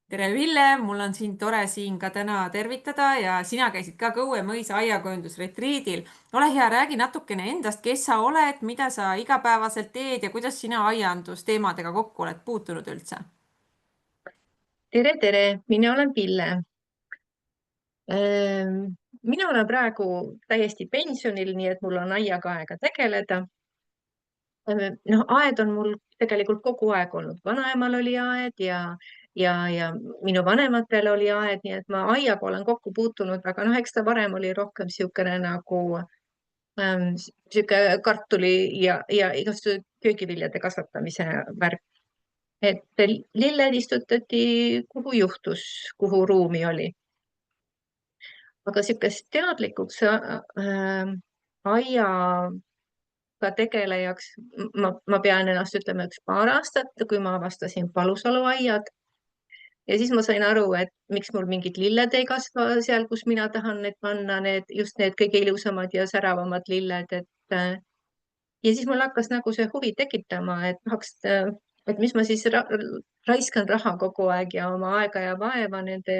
tere, Ville, mul on sind tore siin ka täna tervitada ja sina käisid ka Kõue mõisa aiakujundusretriidil. ole hea, räägi natukene endast, kes sa oled, mida sa igapäevaselt teed ja kuidas sina aiandusteemadega kokku oled puutunud üldse? tere, tere, mina olen Pille. Mina olen praegu täiesti pensionil, nii et mul on aiaga aega tegeleda. Noh, aed on mul tegelikult kogu aeg olnud. Vanaemal oli aed ja minu vanematel oli aed, nii et ma aiaga olen kokku puutunud, aga noh, eks ta varem oli rohkem niisugune nagu sihuke kartuli ja igasuguse köögiviljade kasvatamise värk. Et lilled istutati, kuhu juhtus, kuhu ruumi oli. Aga niisugust teadlikuks aiaga tegelejaks ma pean ennast ütlema üks paar aastat, kui ma avastasin Palusalu aiad ja siis ma sain aru, et miks mul mingid lilled ei kasva seal, kus mina tahan need panna, just need kõige ilusamad ja säravamad lilled, ja siis mul hakkas nagu see huvi tekitama, et tahaks, et mis ma siis raiskan raha kogu aeg ja oma aega ja vaeva nende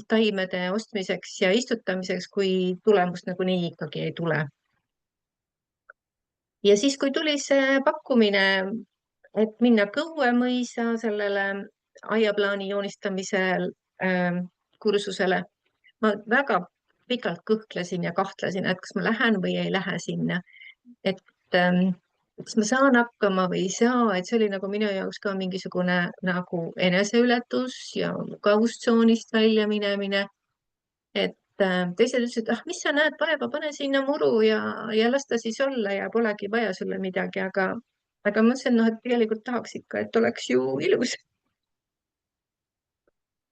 taimede ostmiseks ja istutamiseks, kui tulemust nagunii ikkagi ei tule. Ja siis, kui tuli see pakkumine, et minna Kõue mõisa sellele aiaplaani joonistamisel kursusele, ma väga pikalt kõhklesin ja kahtlesin, et kas ma lähen või ei lähe sinna. Et kas ma saan hakkama või ei saa, et see oli nagu minu jaoks ka mingisugune nagu eneseületus ja mugavustsoonist välja minemine. Et teised ütlesid, ah, mis sa näed vaeva, pane sinna muru ja las ta siis olla ja polegi vaja sulle midagi, aga ma mõtlesin, noh, et tegelikult tahaks ikka, et oleks ju ilus.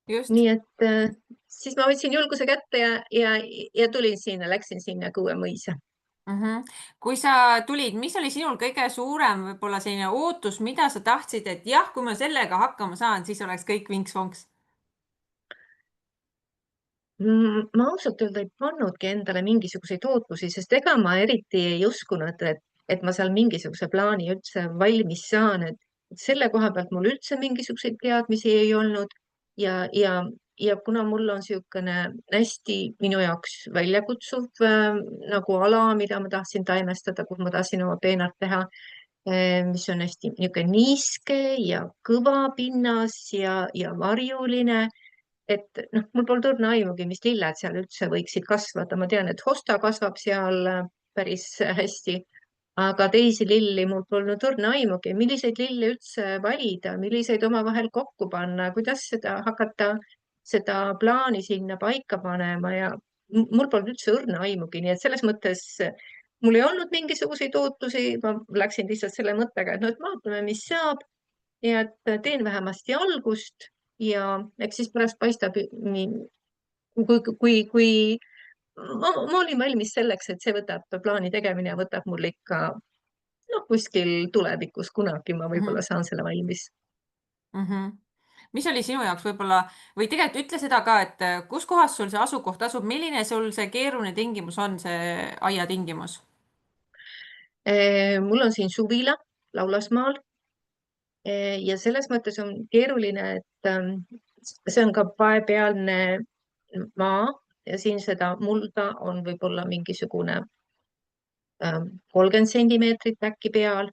just. Nii et siis ma võtsin julguse kätte ja tulin sinna, läksin sinna Kõue mõisa. Mhm. Kui sa tulid, mis oli sinul kõige suurem võib-olla selline ootus, mida sa tahtsid, et jah, kui ma sellega hakkama saan, siis oleks kõik vinks-vonks? Ma ausalt öelda ei pannudki endale mingisuguseid ootusi, sest ega ma eriti ei uskunud, et ma seal mingisuguse plaani üldse valmis saan, et selle koha pealt mul üldse mingisuguseid teadmisi ei olnud ja kuna mul on niisugune hästi minu jaoks väljakutsuv nagu ala, mida ma tahtsin taimestada, kus ma tahtsin oma peenart teha, mis on hästi niisugune niiske ja kõva pinnas ja varjuline, et noh, mul pole õrna aimugi, mis lilled seal üldse võiksid kasvada. Ma tean, et hosta kasvab seal päris hästi, aga teisi lilli mul polnud õrna aimugi, milliseid lille üldse valida, milliseid omavahel kokku panna, kuidas seda hakata, seda plaani sinna paika panema ja mul polnud üldse õrna aimugi, nii et selles mõttes mul ei olnud mingisuguseid ootusi, ma läksin lihtsalt selle mõttega, et no, et vaatame, mis saab ja et teen vähemasti algust ja eks siis pärast paistab, kui ma olin valmis selleks, et see võtab, plaani tegemine võtab mul ikka noh, kuskil tulevikus kunagi ma võib-olla Mhm. saan selle valmis. Mhm. Mis oli sinu jaoks võib-olla või tegelikult ütle seda ka, et kus kohas sul see asukoht asub, milline sul see keeruline tingimus on, see aia tingimus? Mul on siin suvila Laulasmaal ja selles mõttes on keeruline, et see on ka paepealne maa ja siin seda mulda on võib-olla mingisugune 30 sentimeetrit äkki peal,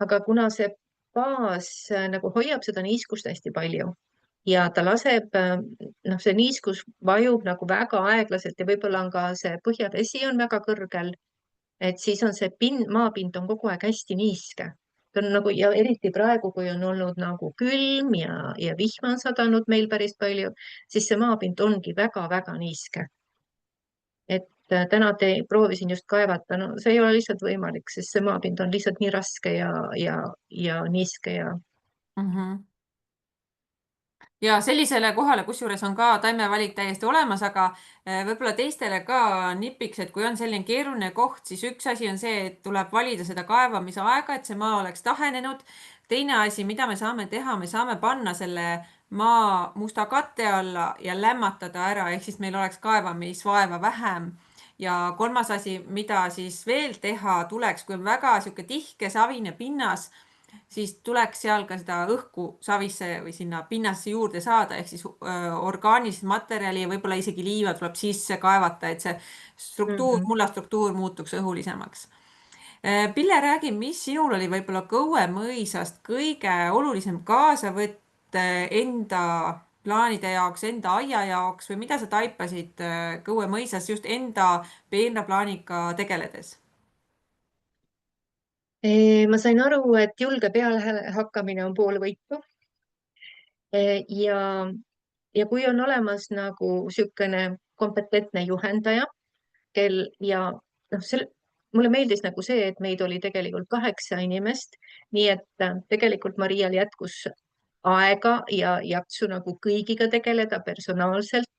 aga kuna see baas nagu hoiab seda niiskust hästi palju ja ta laseb, noh, see niiskus vajub nagu väga aeglaselt ja võib-olla on ka see põhjavesi on väga kõrgel, et siis on see maapind on kogu aeg hästi niiske. Ta on nagu ja eriti praegu, kui on olnud nagu külm ja vihma on sadanud meil päris palju, siis see maapind ongi väga-väga niiske. Et täna proovisin just kaevata, no see ei ole lihtsalt võimalik, sest see maapind on lihtsalt nii raske ja niiske ja Mhm. Ja sellisele kohale, kusjuures on ka taimevalik täiesti olemas, aga võib-olla teistele ka nipiks, et kui on selline keeruline koht, siis üks asi on see, et tuleb valida seda kaevamise aega, et see maa oleks tahenenud. teine asi, mida me saame teha, me saame panna selle maa musta katte alla ja lämmatada ära, ehk siis meil oleks kaevamisvaeva vähem. ja kolmas asi, mida siis veel teha tuleks, kui on väga sihuke tihke savine pinnas, siis tuleks seal ka seda õhku savisse või sinna pinnasse juurde saada, ehk siis orgaanilist materjali ja võib-olla isegi liiva tuleb sisse kaevata, et see struktuur, Mhm. mullastruktuur muutuks õhulisemaks. Pille, räägi, mis sinul oli võib-olla Kõue mõisast kõige olulisem kaasavõtt enda plaanide jaoks, enda aia jaoks või mida sa taipasid Kõue mõisas just enda peenraplaaniga tegeledes? Ma sain aru, et julge pealehakkamine on pool võitu. ja, ja kui on olemas nagu niisugune kompetentne juhendaja, ja mulle meeldis nagu see, et meid oli tegelikult 8 inimest, nii et tegelikult Marial jätkus aega ja jaksu nagu kõigiga tegeleda personaalselt.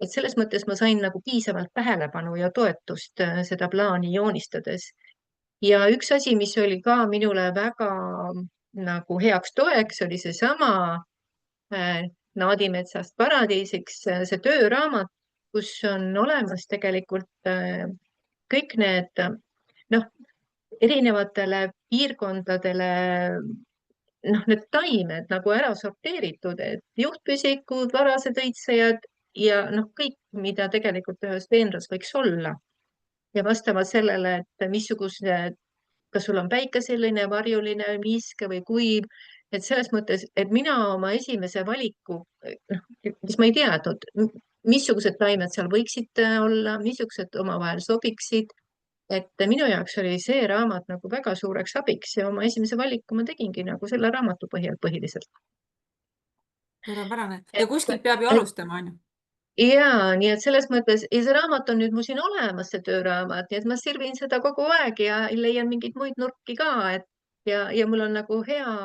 Et selles mõttes ma sain nagu piisavalt tähelepanu ja toetust seda plaani joonistades. Ja üks asi, mis oli ka minule väga nagu heaks toeks, oli seesama äh, Naadimetsast paradiisiks, see tööraamat, kus on olemas tegelikult kõik need noh, erinevatele piirkondadele need taimed nagu ära sorteeritud, et juhtpüsikud, varased õitsejad ja kõik, mida tegelikult ühes peenras võiks olla ja vastavalt sellele, et missugused, kas sul on päikeseline, varjuline, niiske või kuiv, et selles mõttes, et mina oma esimese valiku, mis ma ei teadnud, missugused taimed seal võiksid olla, missugused omavahel sobiksid, et minu jaoks oli see raamat nagu väga suureks abiks ja oma esimese valiku ma tegingi nagu selle raamatu põhjal põhiliselt. suurepärane. Ja et, kuskilt peab ju et alustama, on ju. ja nii et selles mõttes ja see raamat on nüüd mul siin olemas, see tööraamat, nii et ma sirvin seda kogu aeg ja leian mingeid muid nurki ka, ja mul on nagu hea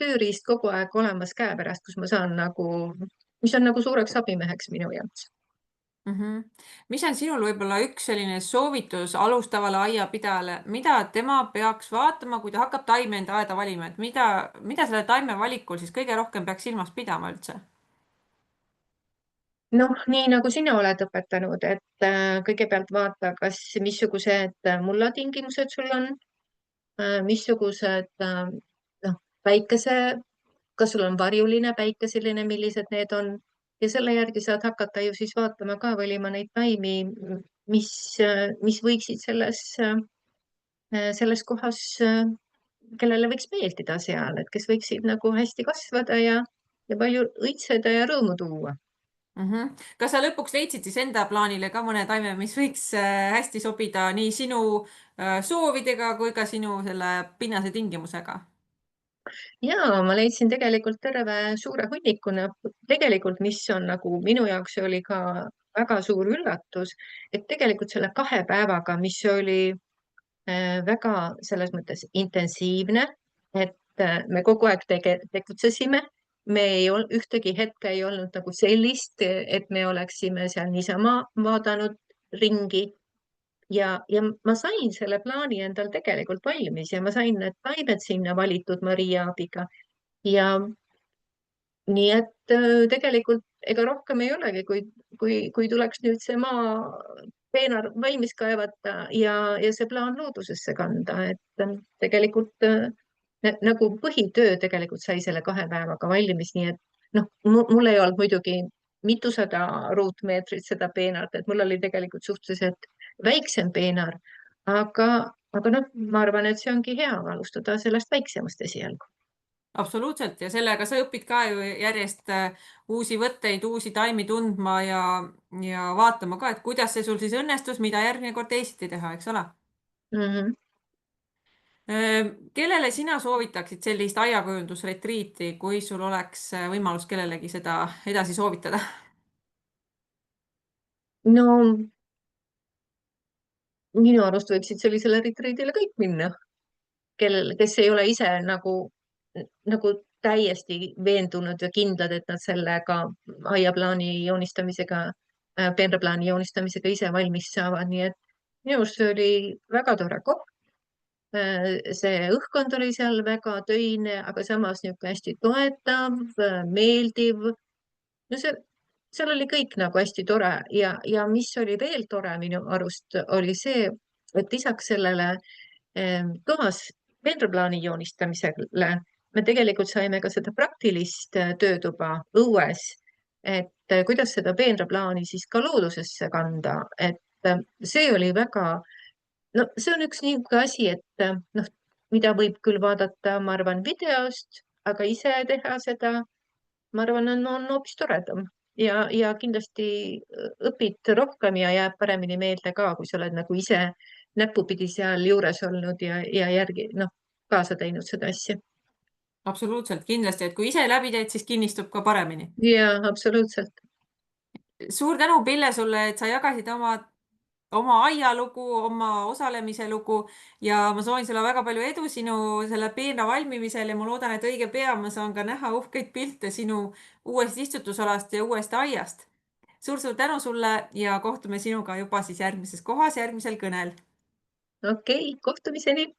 tööriist kogu aeg olemas käepärast, kus ma saan nagu, mis on nagu suureks abimeheks minu jaoks. Mhm. Mis on sinul võib-olla üks selline soovitus alustavale aiapidajale, mida tema peaks vaatama, kui ta hakkab taime enda aeda valima, et mida selle taime valikul siis kõige rohkem peaks silmas pidama üldse? Noh, nii nagu sina oled õpetanud, et kõigepealt vaata, missugused mullatingimused sul on, missugused päikese, kas sul on varjuline, päikeseline, millised need on ja selle järgi saad hakata ju siis vaatama ka, valima neid taimi, mis, mis võiksid selles kohas, kellele võiks meeldida seal, et kes võiksid nagu hästi kasvada ja palju õitseda ja rõõmu tuua. Mhm. Kas sa lõpuks leidsid siis enda plaanile ka mõne taime, mis võiks hästi sobida nii sinu soovidega kui ka sinu selle pinnase tingimusega? Ja ma leidsin tegelikult terve suure hunnikuna, tegelikult, mis on nagu minu jaoks oli ka väga suur üllatus, et tegelikult selle 2 päevaga, mis oli väga selles mõttes intensiivne, et me kogu aeg tegutsesime. Me ei olnud, ühtegi hetke ei olnud nagu sellist, et me oleksime seal niisama vaadanud ringi ja ma sain selle plaani endal tegelikult valmis ja ma sain need taimed sinna valitud Maria abiga ja nii et tegelikult ega rohkem ei olegi, kui tuleks nüüd see peenar valmis kaevata ja see plaan loodusesse kanda, et tegelikult nagu põhitöö tegelikult sai selle 2 päevaga valmis, nii et mul ei olnud muidugi mitusada ruutmeetrit seda peenart, et mul oli tegelikult suhteliselt väiksem peenar, aga, aga ma arvan, et see ongi hea alustada sellest väiksemast esialgu. Absoluutselt, ja sellega sa õpid ka ju järjest uusi võtteid, uusi taimi tundma ja vaatama ka, et kuidas see sul siis õnnestus, mida järgmine kord teisiti teha, eks ole. Mhm. Kellele sina soovitaksid sellist aiakujundusretriiti, kui sul oleks võimalus kellelegi seda edasi soovitada? No minu arust võiksid sellisele retriidile kõik minna, kes ei ole ise nagu täiesti veendunud ja kindlad, et nad sellega aiaplaani joonistamisega, peenraplaani joonistamisega ise valmis saavad, nii et minu arust see oli väga tore koht. See õhkkond oli seal väga töine, aga samas niisugune hästi toetav, meeldiv. No seal oli kõik nagu hästi tore ja mis oli veel tore minu arust, oli see, et lisaks sellele toas peenraplaani joonistamisele me tegelikult saime ka seda praktilist töötuba õues, et kuidas seda peenraplaani siis ka loodusesse kanda, et see oli väga, no see on üks niisugune asi, et noh, mida võib küll vaadata, ma arvan, videost, aga ise teha seda, ma arvan, on hoopis toredam ja kindlasti õpid rohkem ja jääb paremini meelde ka, kui sa oled nagu ise näpupidi seal juures olnud ja järgi, noh, kaasa teinud seda asja. absoluutselt, kindlasti, et kui ise läbi teed, siis kinnistub ka paremini. Jaa, absoluutselt. Suur tänu, Pille, sulle, et sa jagasid oma aialugu, oma osalemise lugu ja ma soovin sulle väga palju edu sinu selle peenra valmimisel ja ma loodan, et õige pea ma saan ka näha uhkeid pilte sinu uuest istutusalast ja uuest aiast. Suur-suur tänu sulle ja kohtume sinuga juba siis järgmises kohas, järgmisel kõnel. Okei, kohtumiseni.